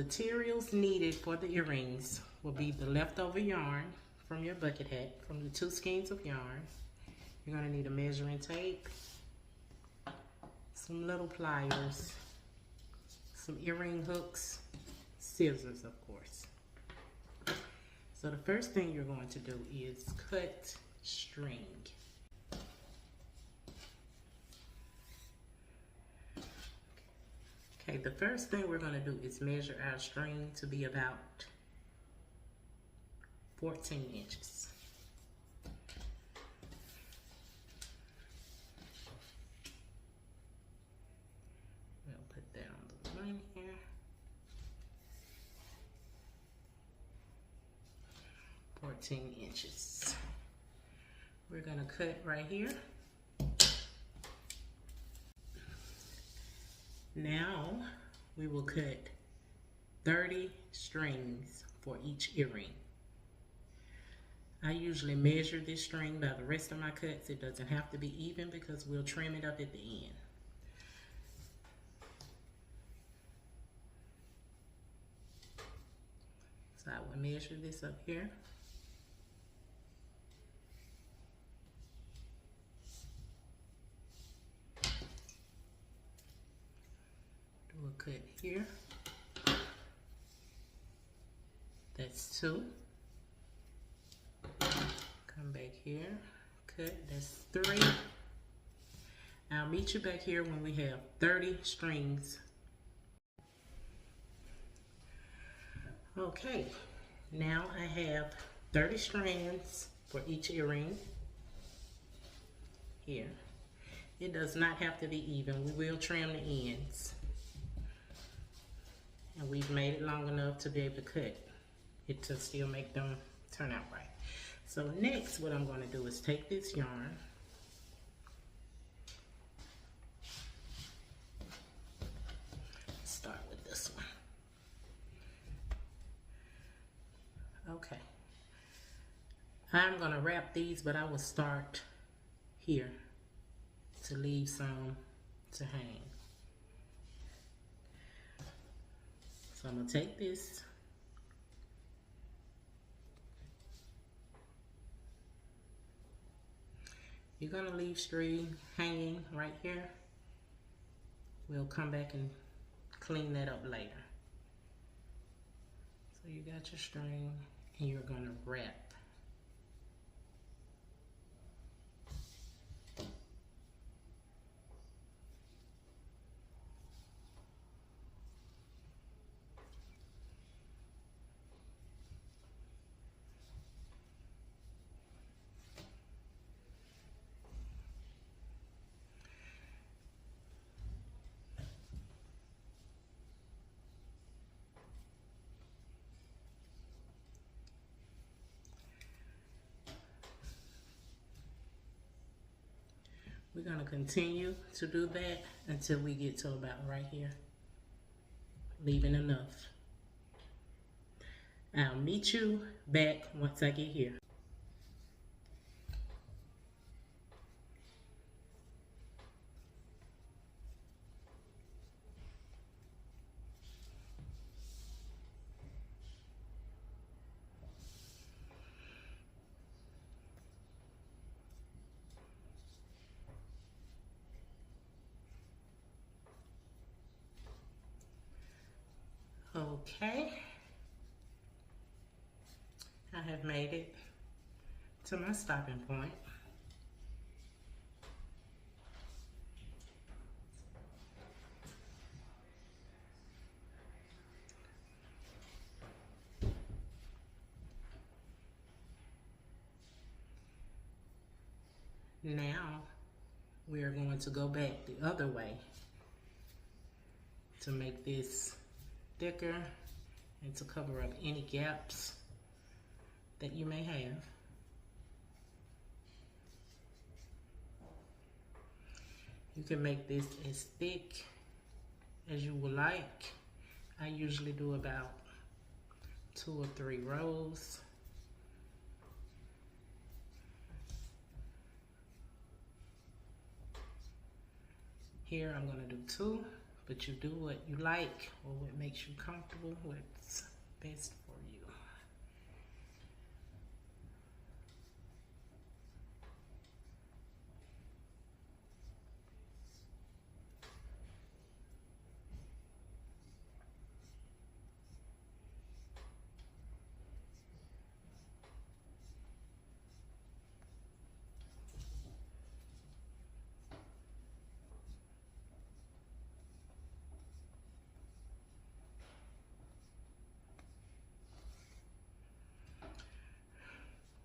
materials needed for the earrings will be the leftover yarn from your bucket hat, from the 2 skeins of yarn. You're going to need a measuring tape, some little pliers, some earring hooks, scissors, of course. So the first thing you're going to do is cut string. Okay, the first thing we're going to do is measure our string to be about 14 inches. We'll put that on the line here. $14 We're going to cut right here. Now we will cut 30 strings for each earring. I usually measure this string by the rest of my cuts. It doesn't have to be even because we'll trim it up at the end. So I will measure this up here. Do a cut here. That's 2. Come back here, cut, that's 3. I'll meet you back here when we have 30 strings. Okay, now I have 30 strands for each earring here. It does not have to be even. We will trim the ends. And we've made it long enough to be able to cut it to still make them turn out right. So next, what I'm going to do is take this yarn, start with this one. Okay, I'm going to wrap these, but I will start here to leave some to hang. So I'm going to take this, you're going to leave string hanging right here. We'll come back and clean that up later. So you got your string and you're going to wrap. We're going to continue to do that until we get to about right here, leaving enough. I'll meet you back once I get here. Okay, I have made it to my stopping point. Now we are going to go back the other way to make this thicker and to cover up any gaps that you may have. You can make this as thick as you would like. I usually do about 2 or 3 rows. Here I'm going to do 2 but you do what you like or what makes you comfortable, what's best for you.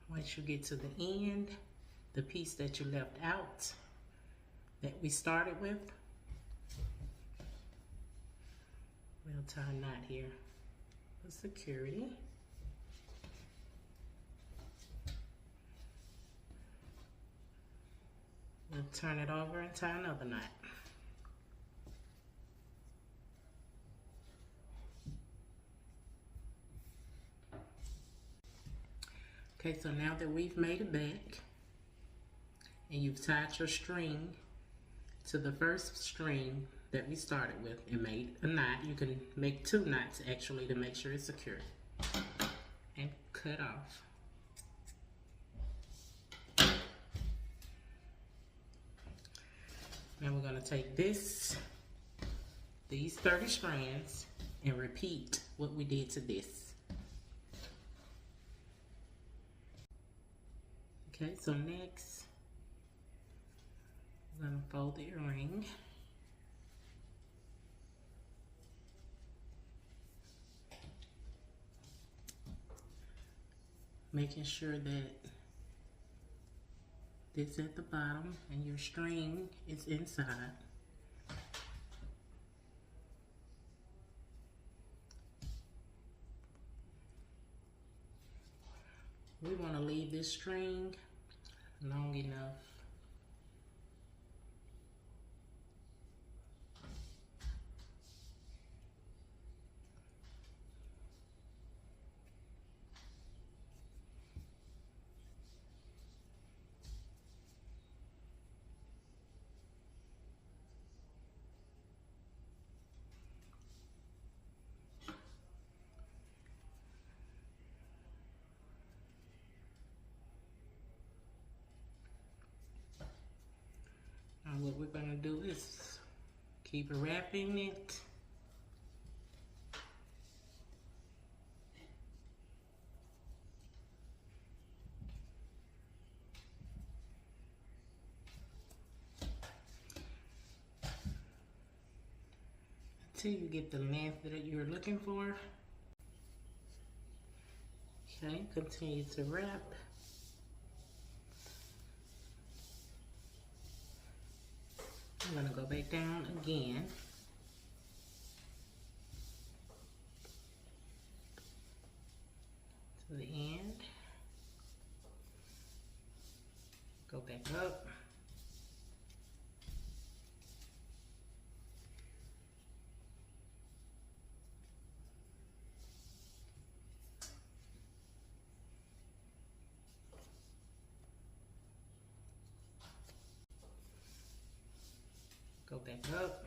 Once you get to the end, the piece that you left out that we started with, we'll tie a knot here for security. We'll turn it over and tie another knot. Okay, so now that we've made it back and you've tied your string to the first string that we started with and made a knot, you can make 2 knots actually to make sure it's secure, and cut off. Now we're going to take these 30 strands and repeat what we did to this. Okay, so next, I'm going to fold the earring. Making sure that this at the bottom and your string is inside. We want to leave this string long enough what we're going to do is keep wrapping it. Until you get the length that you're looking for. Okay, continue to wrap. I'm going to go back down again. To the end. Go back up. Go back up.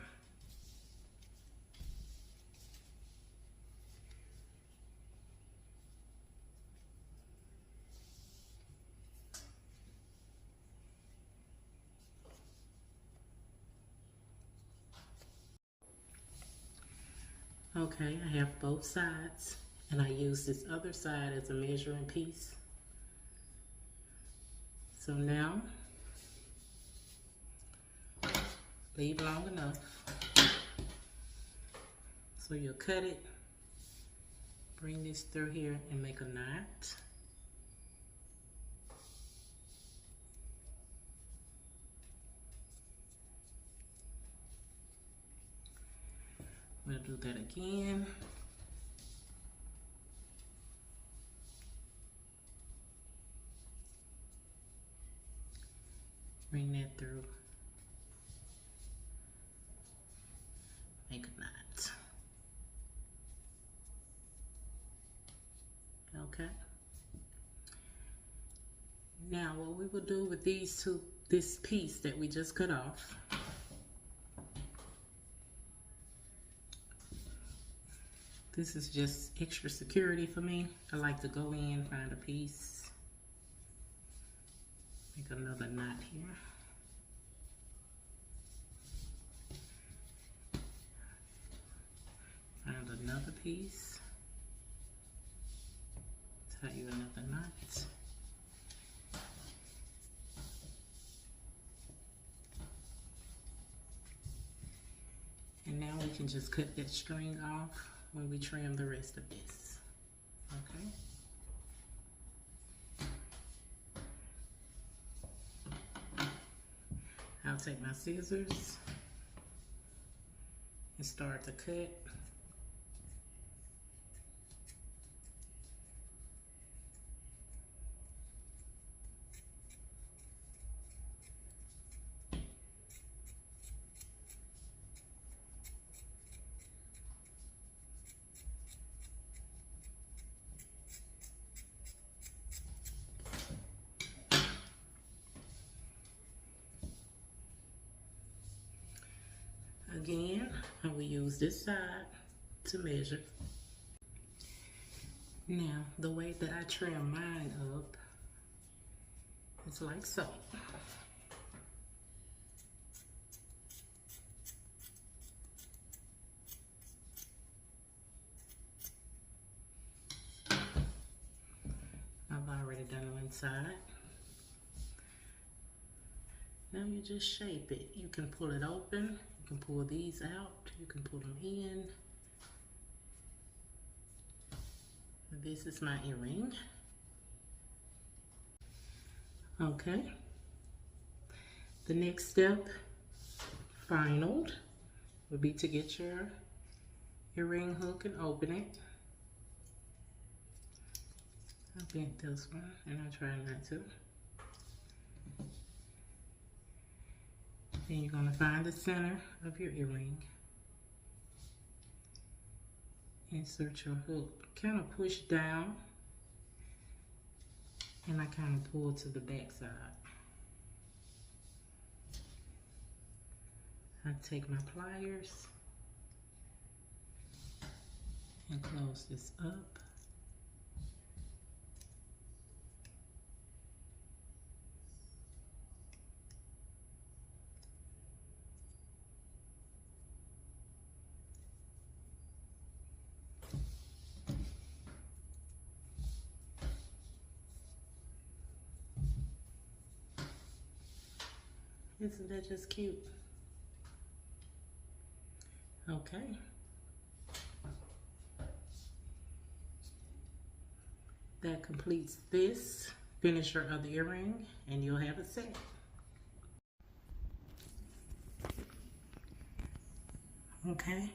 Okay, I have both sides, and I use this other side as a measuring piece. So now, leave long enough. So you'll cut it, bring this through here and make a knot. We'll do that again. Bring that through. Make a knot. Okay. Now what we will do with this piece that we just cut off, This is just extra security for me. I like to go in, find a piece, make another knot here. Find another piece, tie you another knot. And now we can just cut that string off when we trim the rest of this, okay? I'll take my scissors and start to cut. Again, I will use this side to measure. Now, the way that I trim mine up is like so. I've already done one side. Now you just shape it. You can pull it open. You can pull these out. You can pull them in. This is my earring. Okay. The next step, final, would be to get your earring hook and open it. I bent this one and I try not to. Then you're going to find the center of your earring. Insert your hook. Kind of push down. And I kind of pull to the back side. I take my pliers and close this up. Isn't that just cute? Okay. That completes this finisher of the earring, and you'll have a set. Okay.